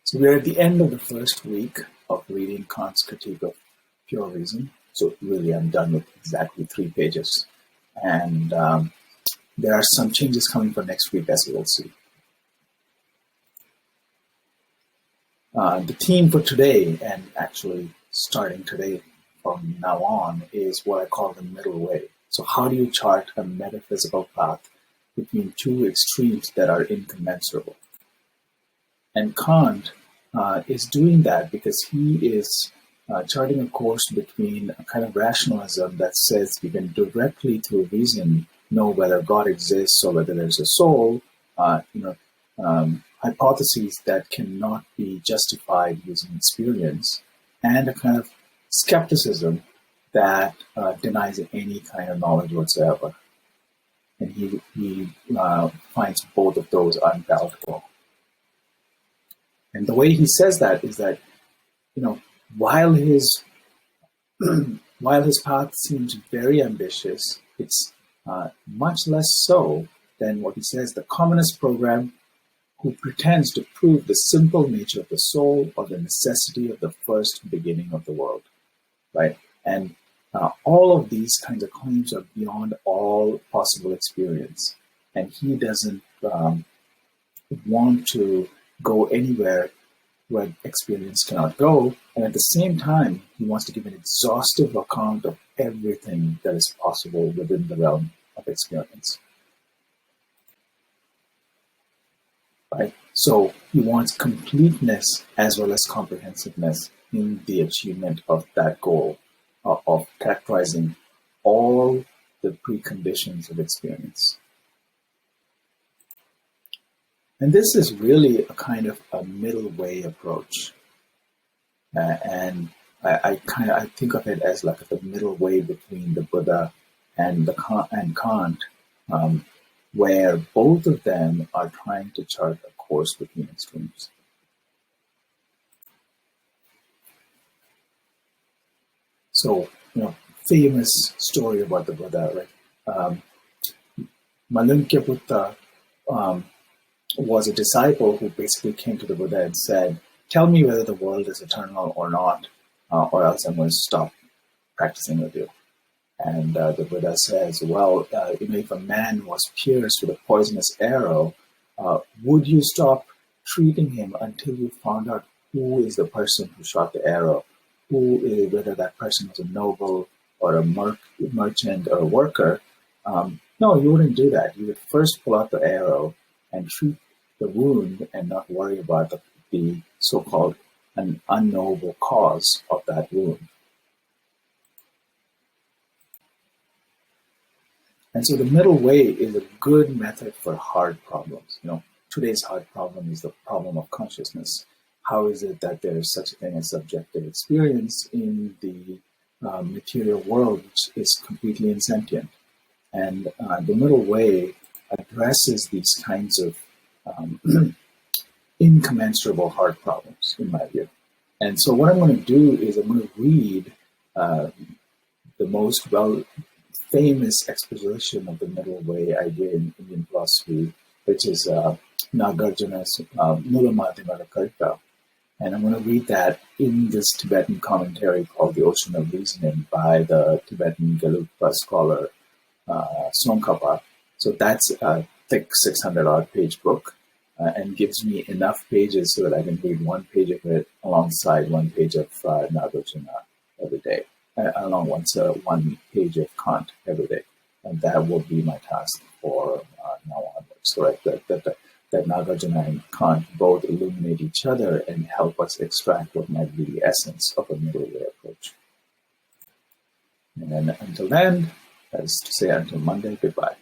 So we're at the end of the first week of reading Kant's Critique of Pure Reason. So really, I'm done with exactly 3 pages. And there are some changes coming for next week, as you will see. The theme for today, and actually starting today from now on, is what I call the middle way. So how do you chart a metaphysical path between two extremes that are incommensurable? And Kant is doing that because he is charting a course between a kind of rationalism that says you can directly through reason know whether God exists or whether there's a soul, hypotheses that cannot be justified using experience, and a kind of skepticism that denies any kind of knowledge whatsoever. And he finds both of those unpalatable. And the way he says that is that, while his path seems very ambitious, it's much less so than what he says the communist program who pretends to prove the simple nature of the soul or the necessity of the first beginning of the world, right? And all of these kinds of claims are beyond all possible experience. And he doesn't want to go anywhere where experience cannot go. And at the same time, he wants to give an exhaustive account of everything that is possible within the realm of experience. Right? So he wants completeness as well as comprehensiveness in the achievement of that goal of characterizing all the preconditions of experience. And this is really a kind of a middle way approach. And I think of it as like the middle way between the Buddha and Kant, where both of them are trying to chart a course between extremes. So, famous story about the Buddha, right? Malunkyā Buddha was a disciple who basically came to the Buddha and said, "Tell me whether the world is eternal or not, or else I'm going to stop practicing with you." And the Buddha says, well, if a man was pierced with a poisonous arrow, would you stop treating him until you found out who is the person who shot the arrow, whether that person was a noble or a merchant or a worker? No, you wouldn't do that. You would first pull out the arrow and treat the wound and not worry about the so-called an unknowable cause of that wound. And so the middle way is a good method for hard problems. Today's hard problem is the problem of consciousness. How is it that there is such a thing as subjective experience in the material world, which is completely insentient? And the middle way addresses these kinds of incommensurable hard problems, in my view. And so what I'm going to do is I'm going to read the most famous exposition of the middle way idea in Indian philosophy, which is Nagarjuna's Mulamadhyamakakarika. And I'm going to read that in this Tibetan commentary called The Ocean of Reasoning by the Tibetan Gelugpa scholar Tsongkhapa. So that's a thick 600-odd page book and gives me enough pages so that I can read 1 page of it alongside 1 page of Nagarjuna every day, along one page of Kant every day. And that will be my task for now onwards. So that Nagarjuna and Kant both illuminate each other and help us extract what might be the essence of a middle way approach. And then until then, that is to say until Monday, goodbye.